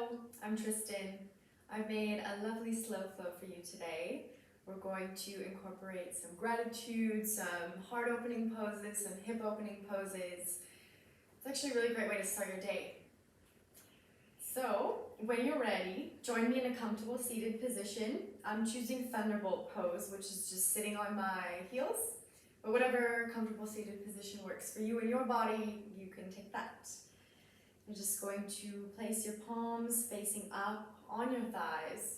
Hello, I'm Tristan. I've made a lovely slow flow for you today. We're going to incorporate some gratitude, some heart opening poses, some hip opening poses. It's actually a really great way to start your day. So, when you're ready, join me in a comfortable seated position. I'm choosing Thunderbolt pose, which is just sitting on my heels. But whatever comfortable seated position works for you and your body, you can take that. You're just going to place your palms facing up on your thighs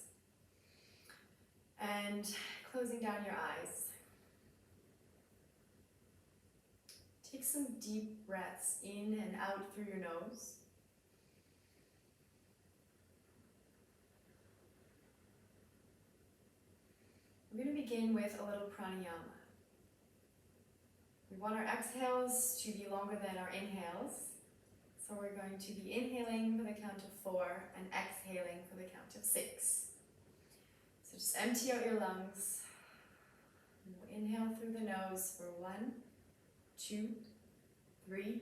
and closing down your eyes. Take some deep breaths in and out through your nose. We're going to begin with a little pranayama. We want our exhales to be longer than our inhales. So we're going to be inhaling for the count of 4 and exhaling for the count of 6. So just empty out your lungs. And we'll inhale through the nose for 1, 2, 3,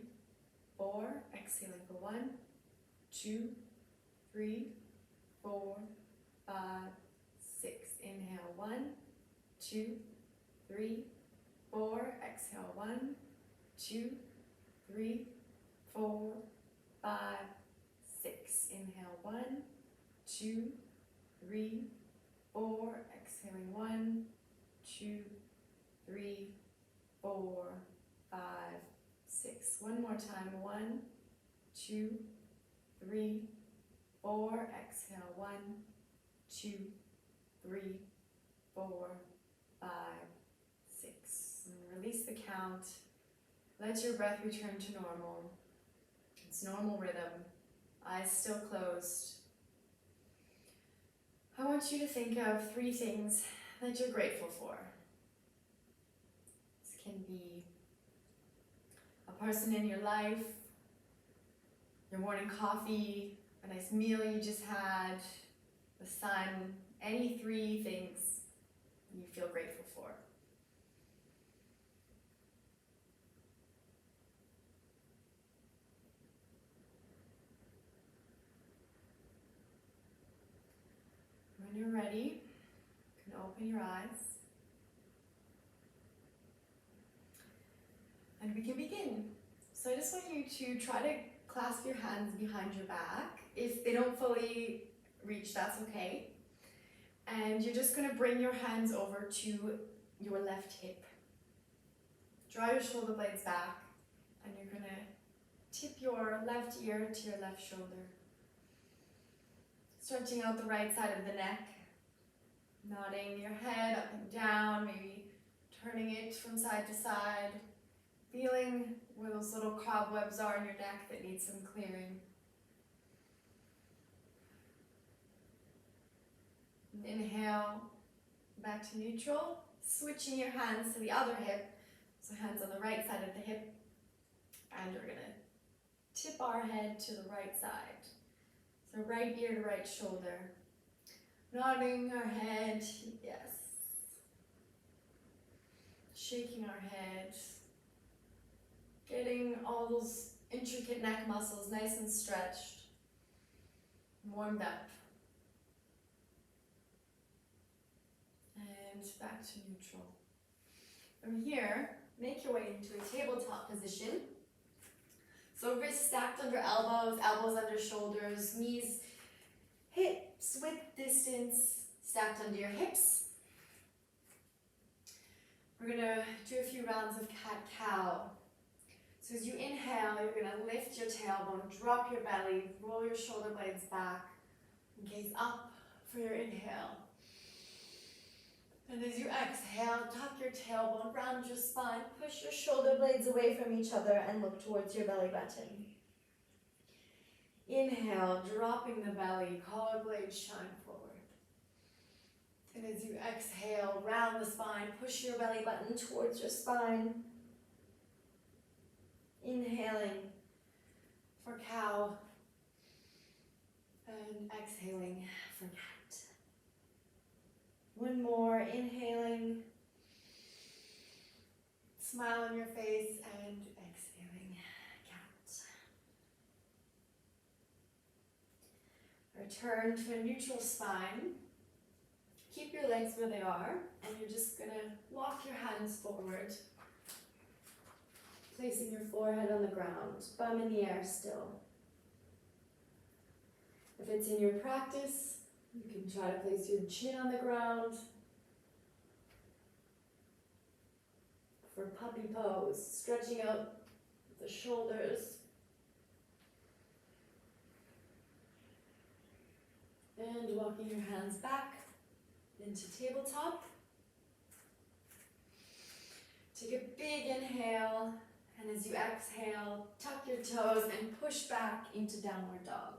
4. Exhaling for 1, 2, 3, 4, 5, 6. Inhale 1, 2, 3, 4. Exhale 1, 2, 3, 4, 5, 6. Inhale 1, 2, 3, 4. Exhaling 1, 2, 3, 4, 5, 6. One more time. 1, 2, 3, 4. Exhale 1, 2, 3, 4, 5, 6. And release the count. Let your breath return to normal. It's normal rhythm. Eyes still closed. I want you to think of 3 things that you're grateful for. This can be a person in your life, your morning coffee, a nice meal you just had, the sun, any 3 things you feel grateful for. When you're ready, you can open your eyes. And we can begin. So I just want you to try to clasp your hands behind your back. If they don't fully reach, that's okay. And you're just going to bring your hands over to your left hip. Draw your shoulder blades back, and you're going to tip your left ear to your left shoulder. Stretching out the right side of the neck, nodding your head up and down, maybe turning it from side to side, feeling where those little cobwebs are in your neck that need some clearing. And inhale, back to neutral, switching your hands to the other hip, so hands on the right side of the hip, and we're going to tip our head to the right side. So right ear to right shoulder. Nodding our head, yes. Shaking our head. Getting all those intricate neck muscles nice and stretched. Warmed up. And back to neutral. From here, make your way into a tabletop position. So wrists stacked under elbows, elbows under shoulders, knees, hips width distance stacked under your hips. We're going to do a few rounds of cat-cow. So as you inhale, you're going to lift your tailbone, drop your belly, roll your shoulder blades back, and gaze up for your inhale. And as you exhale, tuck your tailbone, round your spine, push your shoulder blades away from each other and look towards your belly button. Inhale, dropping the belly, collar blades shine forward. And as you exhale, round the spine, push your belly button towards your spine. Inhaling for cow and exhaling for cat. One more, inhaling, smile on your face, and exhaling, cat. Our Return to a neutral spine. Keep your legs where they are, and you're just gonna walk your hands forward, placing your forehead on the ground, bum in the air still. If it's in your practice, you can try to place your chin on the ground for puppy pose, stretching out the shoulders. And walking your hands back into tabletop. Take a big inhale, and as you exhale, tuck your toes and push back into downward dog.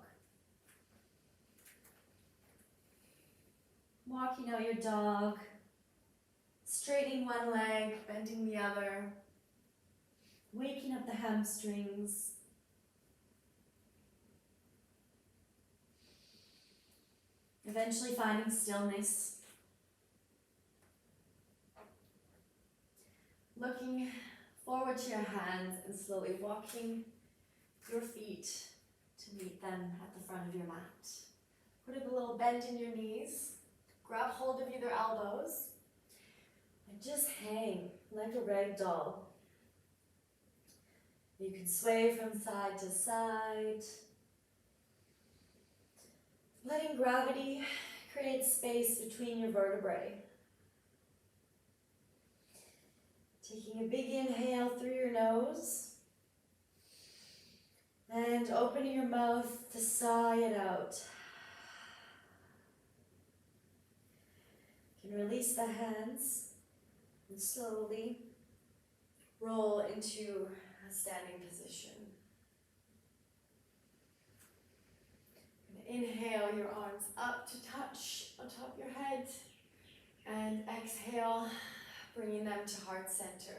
Walking out your dog, straightening one leg, bending the other, waking up the hamstrings. Eventually finding stillness. Looking forward to your hands and slowly walking your feet to meet them at the front of your mat. Put a little bend in your knees. Grab hold of either elbows. And just hang like a rag doll. You can sway from side to side. Letting gravity create space between your vertebrae. Taking a big inhale through your nose and opening your mouth to sigh it out. You can release the hands and slowly roll into a standing position. Inhale your arms up to touch on top of your head, and exhale, bringing them to heart center.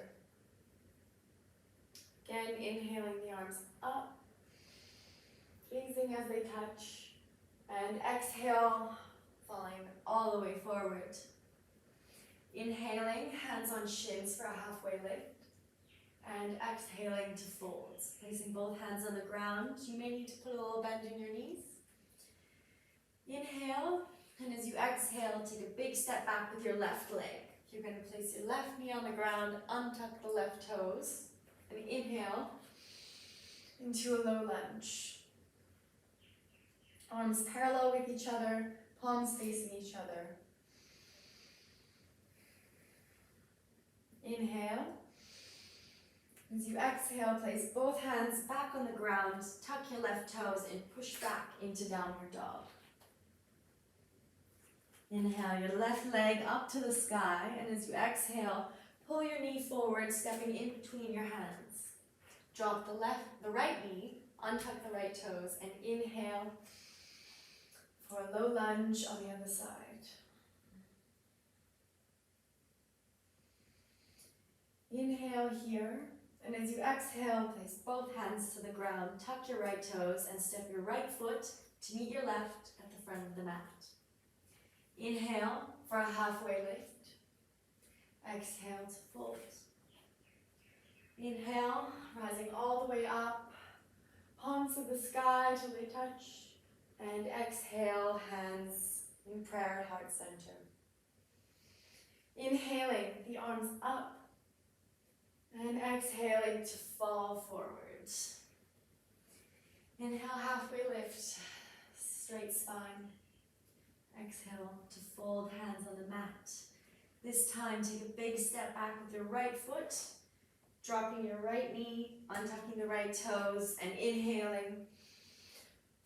Again, inhaling the arms up, gazing as they touch, and exhale, falling all the way forward. Inhaling, hands on shins for a halfway lift, and exhaling to folds. Placing both hands on the ground. You may need to put a little bend in your knees. Inhale, and as you exhale, take a big step back with your left leg. You're going to place your left knee on the ground, untuck the left toes, and inhale into a low lunge. Arms parallel with each other, palms facing each other. Inhale. As you exhale, place both hands back on the ground, tuck your left toes, and push back into downward dog. Inhale your left leg up to the sky, and as you exhale, pull your knee forward, stepping in between your hands. Drop the right knee, untuck the right toes, and inhale for a low lunge on the other side. Inhale here, and as you exhale, place both hands to the ground, tuck your right toes, and step your right foot to meet your left at the front of the mat. Inhale for a halfway lift. Exhale to fold. Inhale, rising all the way up, palms to the sky till they touch, and exhale, hands in prayer at heart center. Inhaling, the arms up, and exhaling to fall forward. Inhale, halfway lift, straight spine. Exhale to fold, hands on the mat. This time, take a big step back with your right foot, dropping your right knee, untucking the right toes, and inhaling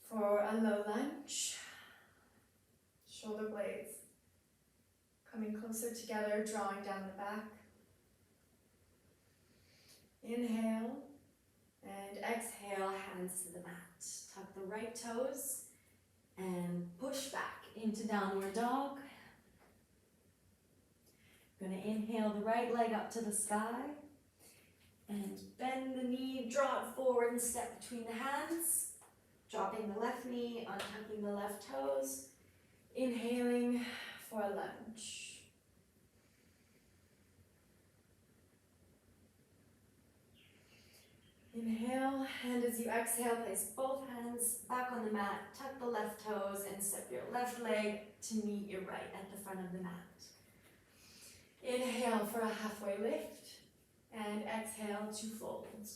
for a low lunge. Shoulder blades coming closer together, drawing down the back. Inhale and exhale, hands to the mat. Tuck the right toes and push back into downward dog. You're going to inhale the right leg up to the sky and bend the knee, draw it forward and step between the hands. Dropping the left knee, untucking the left toes. Inhaling for a lunge. Inhale, and as you exhale, place both hands back on the mat, tuck the left toes, and step your left leg to meet your right at the front of the mat. Inhale for a halfway lift, and exhale to fold.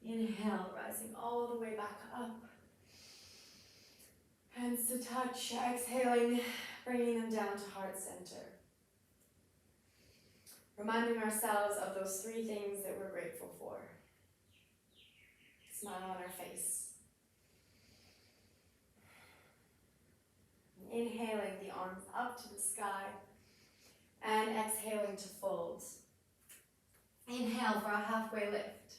Inhale, rising all the way back up. Hands to touch, exhaling, bringing them down to heart center. Reminding ourselves of those three things that we're grateful for. Smile on our face. Inhaling the arms up to the sky and exhaling to fold. Inhale for a halfway lift.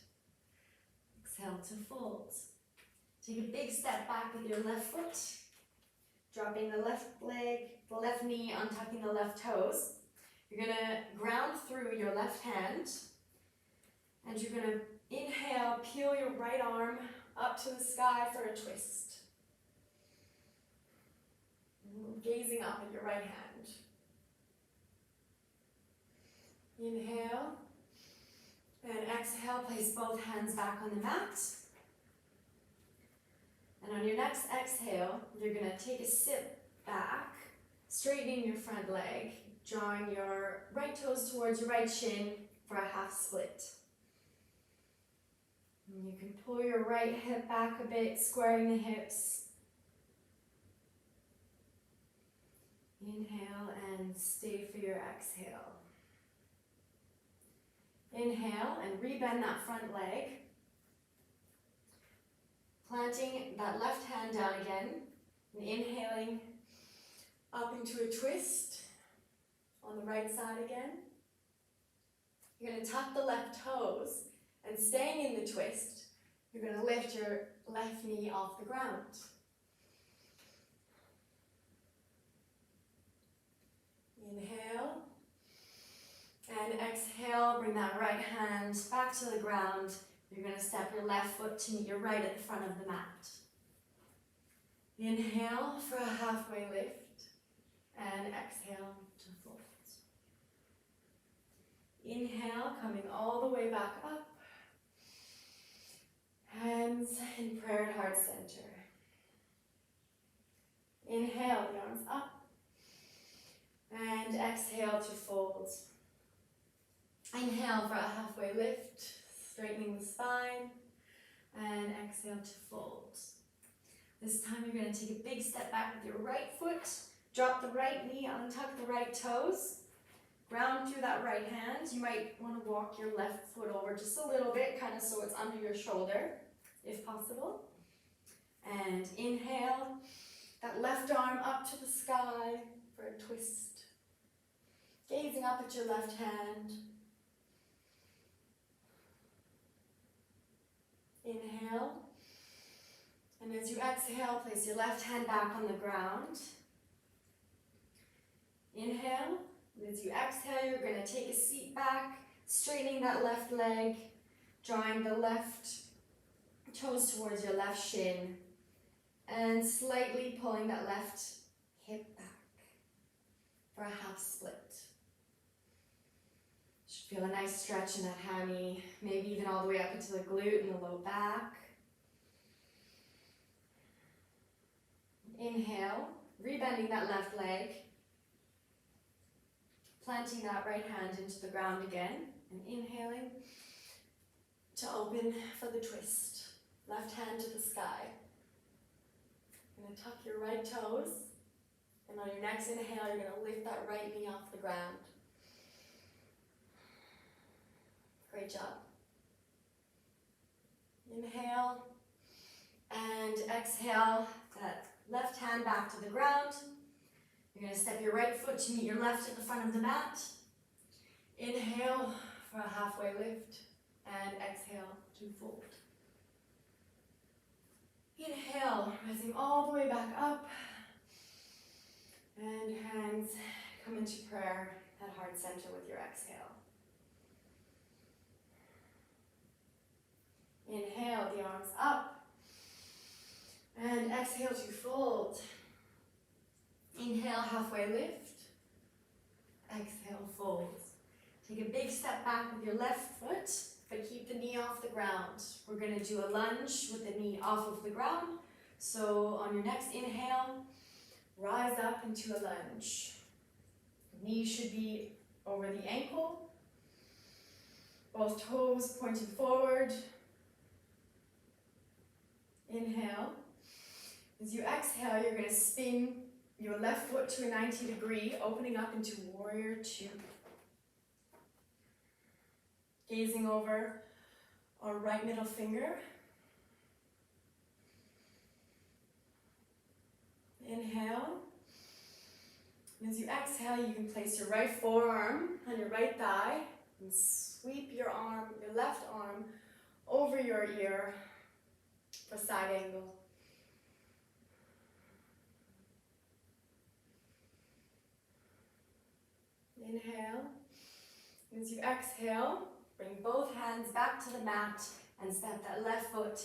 Exhale to fold. Take a big step back with your left foot, dropping the left leg, the left knee, untucking the left toes. You're gonna ground through your left hand, and you're gonna inhale, peel your right arm up to the sky for a twist. Gazing up at your right hand. Inhale, and exhale, place both hands back on the mat. And on your next exhale, you're gonna take a sit back, straightening your front leg, drawing your right toes towards your right shin for a half split. And you can pull your right hip back a bit, squaring the hips. Inhale and stay for your exhale. Inhale and rebend that front leg. Planting that left hand down again, and inhaling up into a twist on the right side again. You're going to tuck the left toes, and staying in the twist, you're going to lift your left knee off the ground. Inhale, and exhale, bring that right hand back to the ground. You're going to step your left foot to meet your right at the front of the mat. Inhale for a halfway lift, and exhale to fold. Inhale, coming all the way back up. Hands in prayer at heart center. Inhale, the arms up, and exhale to fold. Inhale for a halfway lift, straightening the spine, and exhale to fold. This time you're going to take a big step back with your right foot, drop the right knee, untuck the right toes, ground through that right hand. You might want to walk your left foot over just a little bit, kind of so it's under your shoulder, if possible. And inhale, that left arm up to the sky for a twist. Gazing up at your left hand. Inhale, and as you exhale, place your left hand back on the ground. Inhale, and as you exhale, you're going to take a seat back, straightening that left leg, drawing the left toes towards your left shin, and slightly pulling that left hip back for a half split. Should feel a nice stretch in that hammy, maybe even all the way up into the glute and the low back. Inhale, rebending that left leg, planting that right hand into the ground again, and inhaling to open for the twist. Left hand to the sky. You're going to tuck your right toes, and on your next inhale, you're going to lift that right knee off the ground. Great job. Inhale and exhale that left hand back to the ground. You're going to step your right foot to meet your left at the front of the mat. Inhale for a halfway lift and exhale to fold. Inhale, rising all the way back up, and hands come into prayer at heart center with your exhale. Inhale, the arms up, and exhale to fold. Inhale, halfway lift, exhale, fold. Take a big step back with your left foot but keep the knee off the ground. We're going to do a lunge with the knee off of the ground. So on your next inhale, rise up into a lunge. Knee should be over the ankle. Both toes pointing forward. Inhale. As you exhale, you're going to spin your left foot to a 90 degree, opening up into warrior two. Gazing over our right middle finger. Inhale. And as you exhale, you can place your right forearm on your right thigh and sweep your arm, your left arm, over your ear for side angle. Inhale. And as you exhale, bring both hands back to the mat and step that left foot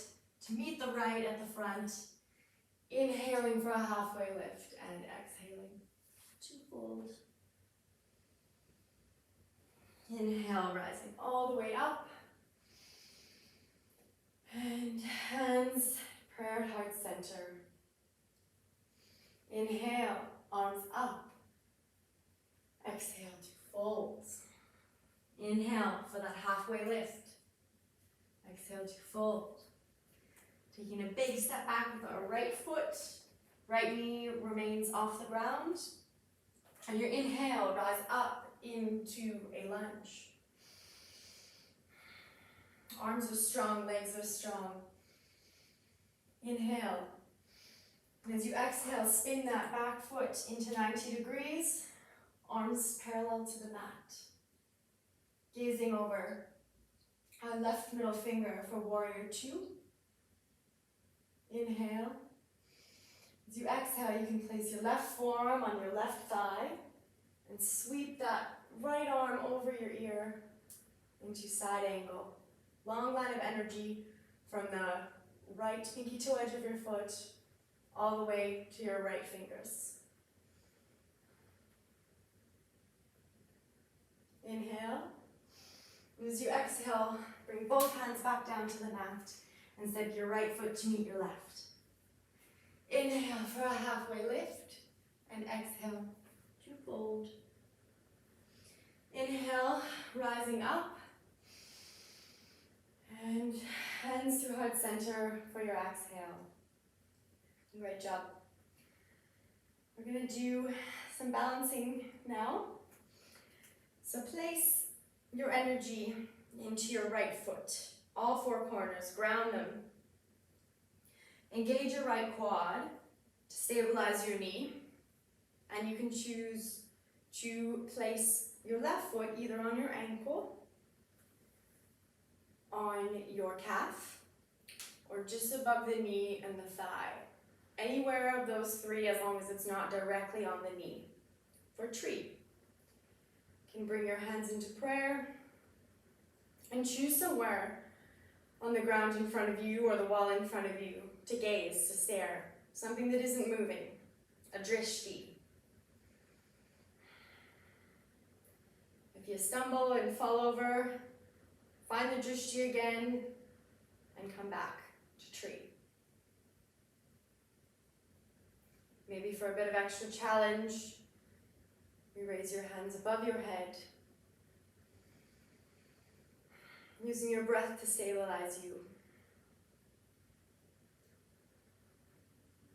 to meet the right at the front. Inhaling for a halfway lift and exhaling to fold. Inhale, rising all the way up. And hands, prayer heart center. Inhale, arms up. Exhale to fold. Inhale for that halfway lift. Exhale to fold. Taking a big step back with our right foot. Right knee remains off the ground. And your inhale, rise up into a lunge. Arms are strong, legs are strong. Inhale. And as you exhale, spin that back foot into 90 degrees. Arms parallel to the mat. Gazing over our left middle finger for warrior two. Inhale. As you exhale, you can place your left forearm on your left thigh and sweep that right arm over your ear into side angle. Long line of energy from the right pinky toe edge of your foot all the way to your right fingers. Inhale. And as you exhale, bring both hands back down to the mat and step your right foot to meet your left. Inhale for a halfway lift and exhale to fold. Inhale, rising up. And hands to heart center for your exhale. Great job. We're going to do some balancing now. So place your energy into your right foot, all four corners, ground them. Engage your right quad to stabilize your knee, and you can choose to place your left foot either on your ankle, on your calf, or just above the knee and the thigh. Anywhere of those three, as long as it's not directly on the knee. For tree. You can bring your hands into prayer and choose somewhere on the ground in front of you or the wall in front of you to gaze, to stare. Something that isn't moving. A drishti. If you stumble and fall over, find the drishti again and come back to tree. Maybe for a bit of extra challenge, you raise your hands above your head, using your breath to stabilize you.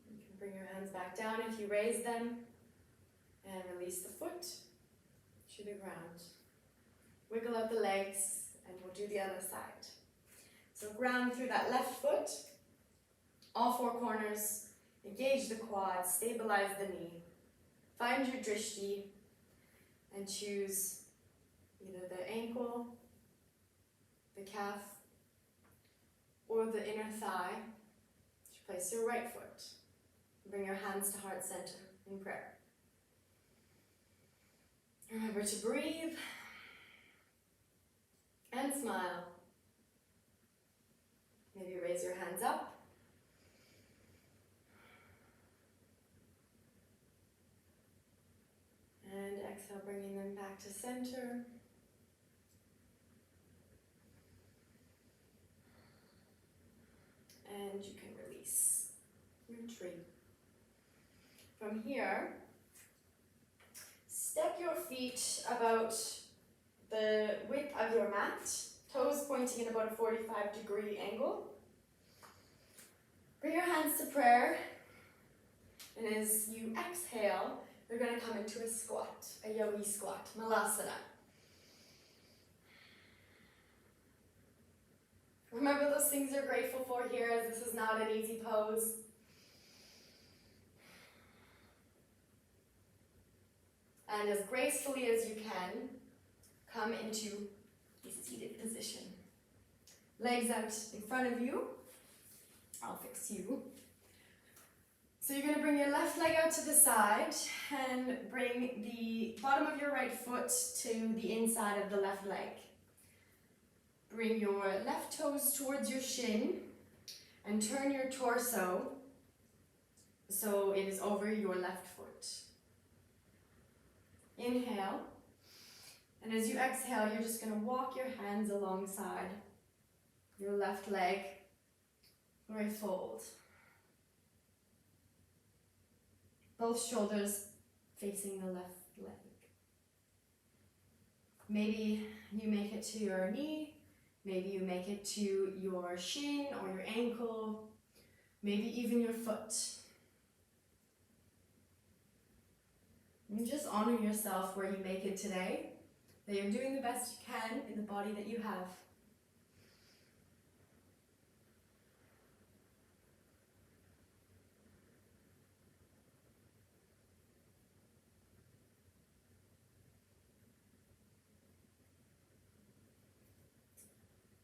You can bring your hands back down if you raise them, and release the foot to the ground. Wiggle out the legs, and we'll do the other side. So ground through that left foot, all four corners, engage the quad, stabilize the knee. Find your drishti and choose either the ankle, the calf, or the inner thigh to place your right foot. Bring your hands to heart center in prayer. Remember to breathe and smile. Maybe raise your hands up. And exhale, bringing them back to center. and you can release your tree. From here, step your feet about the width of your mat, toes pointing in about a 45-degree angle. Bring your hands to prayer, and as you exhale, you're going to come into a squat, a yogi squat, malasana. Remember those things you're grateful for here, as this is not an easy pose. And as gracefully as you can, come into a seated position. Legs out in front of you. I'll fix you. So you're going to bring your left leg out to the side and bring the bottom of your right foot to the inside of the left leg. Bring your left toes towards your shin and turn your torso so it is over your left foot. Inhale, and as you exhale, you're just going to walk your hands alongside your left leg for a fold. Both shoulders facing the left leg. Maybe you make it to your knee, maybe you make it to your shin or your ankle, maybe even your foot. And just honor yourself where you make it today, that you're doing the best you can in the body that you have.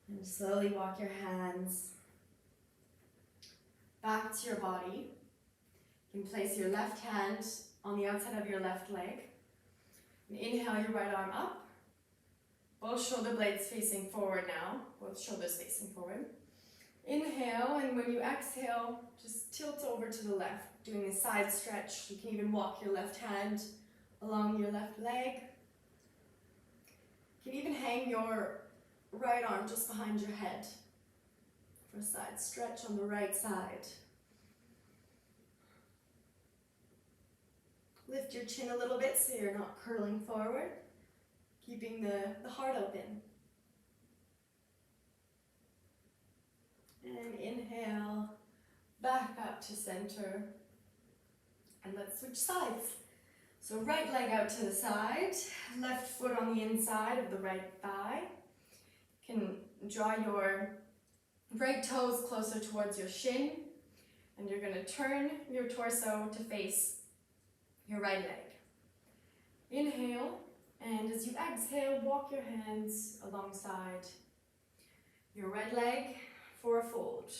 And slowly walk your hands back to your body. You can place your left hand on the outside of your left leg. And inhale your right arm up. Both shoulder blades facing forward now. Both shoulders facing forward. Inhale, and when you exhale, just tilt over to the left, doing a side stretch. You can even walk your left hand along your left leg. You can even hang your right arm just behind your head for a side stretch on the right side. Lift your chin a little bit so you're not curling forward, keeping the heart open. And inhale, back up to center. And let's switch sides. So right leg out to the side, left foot on the inside of the right thigh. You can draw your right toes closer towards your shin, and you're going to turn your torso to face your right leg. Inhale, and as you exhale, walk your hands alongside your right leg for a fold.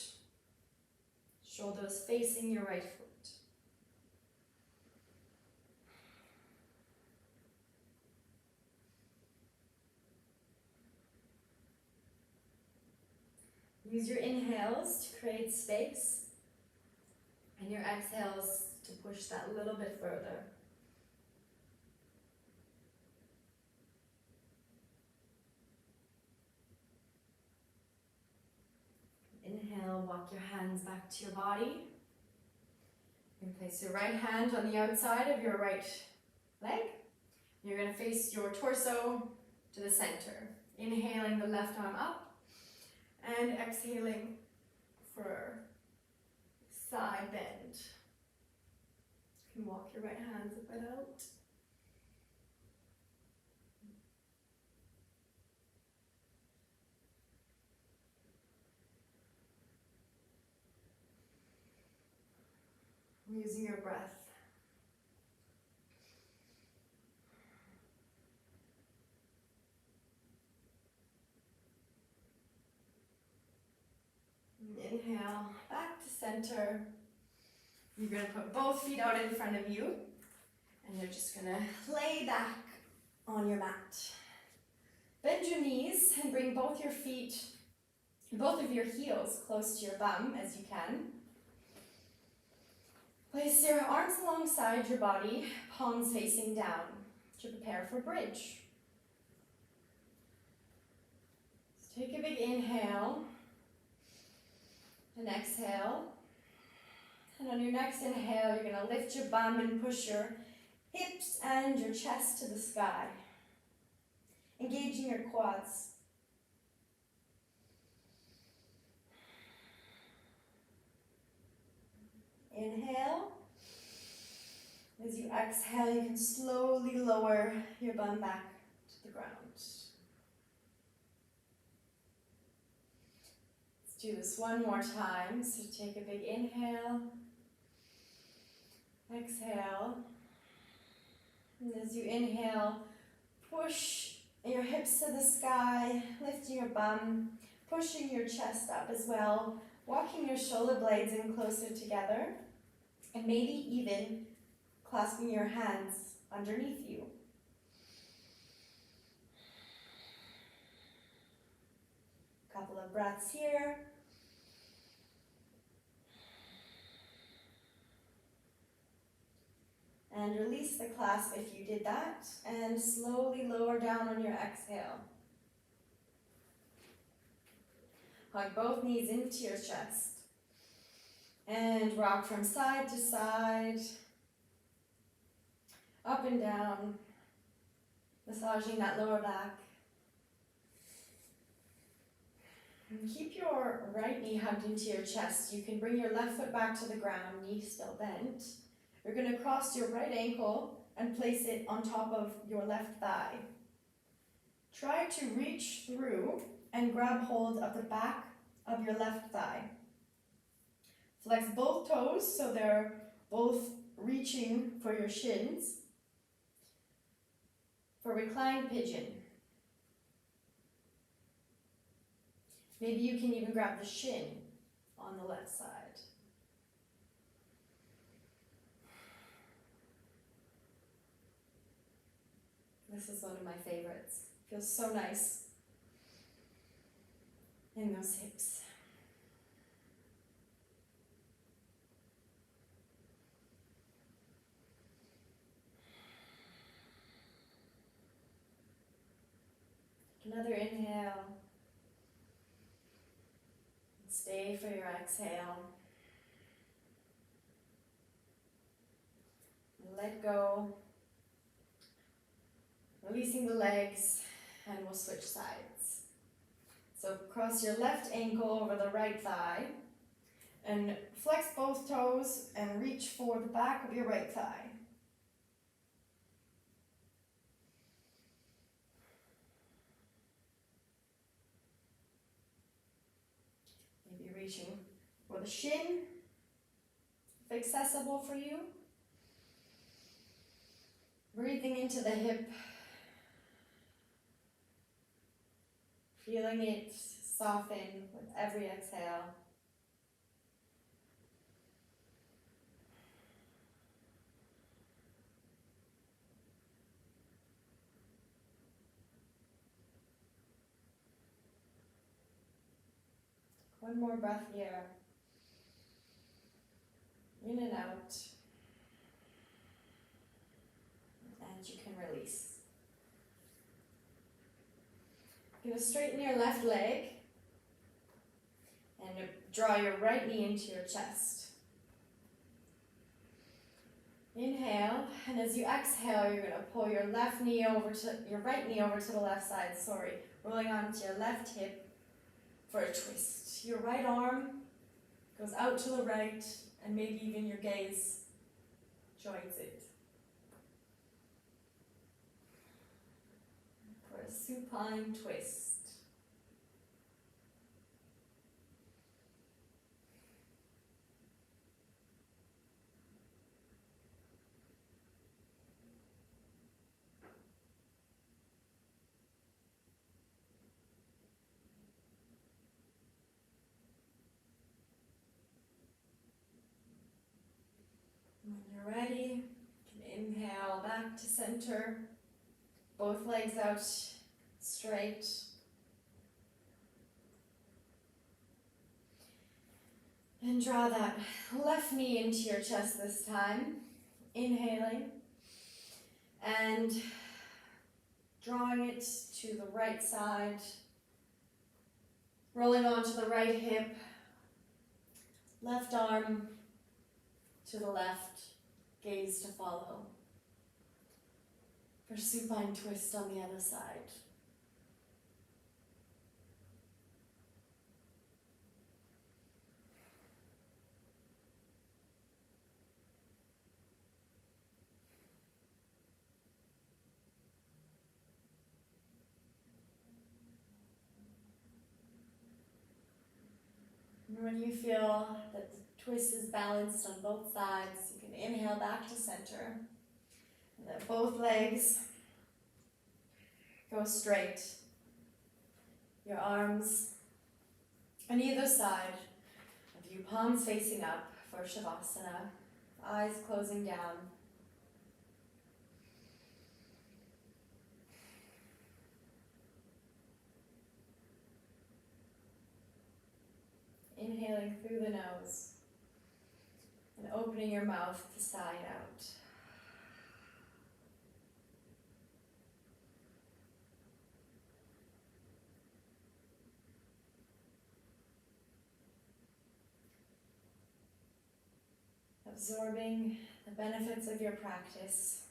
Shoulders facing your right foot. Use your inhales to create space, and your exhales to push that a little bit further. Inhale, walk your hands back to your body. And place your right hand on the outside of your right leg. You're going to face your torso to the center. Inhaling the left arm up. And exhaling for side bend. You can walk your right hands up and out. Using your breath. Inhale, back to center. You're going to put both feet out in front of you, and you're just going to lay back on your mat. Bend your knees and bring both your feet, both of your heels close to your bum as you can. Place your arms alongside your body, palms facing down to prepare for bridge. So take a big inhale. And exhale. And on your next inhale, you're going to lift your bum and push your hips and your chest to the sky, engaging your quads. Inhale. As you exhale, you can slowly lower your bum back to the ground. Let's do this one more time. So take a big inhale. Exhale. And as you inhale, push your hips to the sky, lifting your bum, pushing your chest up as well, walking your shoulder blades in closer together, and maybe even clasping your hands underneath you. Couple of breaths here. And release the clasp if you did that, and slowly lower down on your exhale. Hug both knees into your chest. And rock from side to side, up and down, massaging that lower back. And keep your right knee hugged into your chest. You can bring your left foot back to the ground, knee still bent. You're going to cross your right ankle and place it on top of your left thigh. Try to reach through and grab hold of the back of your left thigh. Flex both toes so they're both reaching for your shins. For reclined pigeon. Maybe you can even grab the shin on the left side. This is one of my favorites. Feels so nice in those hips. Another inhale. Stay for your exhale. Let go. Releasing the legs, and we'll switch sides. So cross your left ankle over the right thigh, and flex both toes and reach for the back of your right thigh. Maybe reaching for the shin, if accessible for you. Breathing into the hip. Feeling it soften with every exhale. One more breath here. In and out. And you can release. You're going to straighten your left leg and draw your right knee into your chest. Inhale, and as you exhale, you're going to pull your right knee over to the left side, rolling onto your left hip for a twist. Your right arm goes out to the right, and maybe even your gaze joins it. For a supine twist. When you're ready, you can inhale back to center, both legs out straight. And draw that left knee into your chest this time, inhaling, and drawing it to the right side, rolling onto the right hip, Left arm to the left, gaze to follow. For supine twist on the other side. And when you feel that the twist is balanced on both sides, you can inhale back to center. And then both legs go straight. Your arms on either side of you, palms facing up for Shavasana, eyes closing down. Inhaling through the nose and opening your mouth to sigh out. Absorbing the benefits of your practice,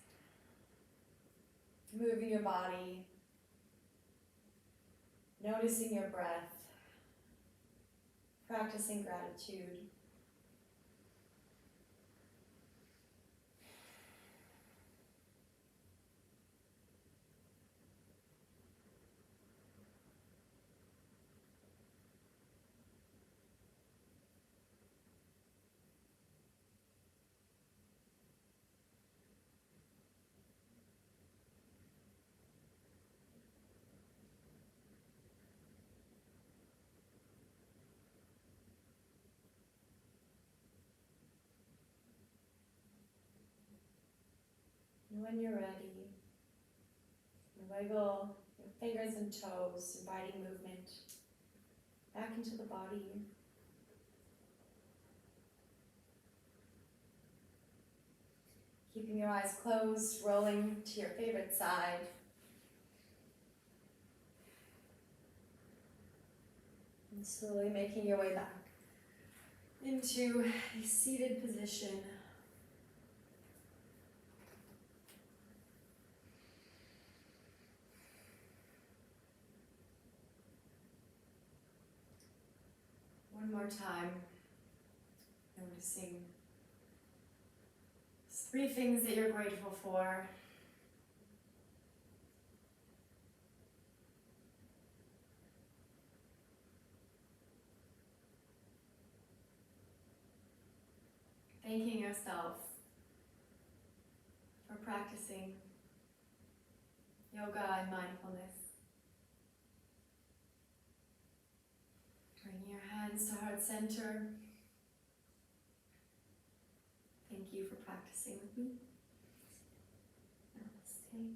moving your body, noticing your breath, practicing gratitude. And when you're ready, wiggle your fingers and toes, inviting movement back into the body. Keeping your eyes closed, rolling to your favorite side. And slowly making your way back into a seated position. One more time, noticing 3 things that you're grateful for. Thanking yourself for practicing yoga and mindfulness. Bringing your hands to heart center. Thank you for practicing with me. Namaste.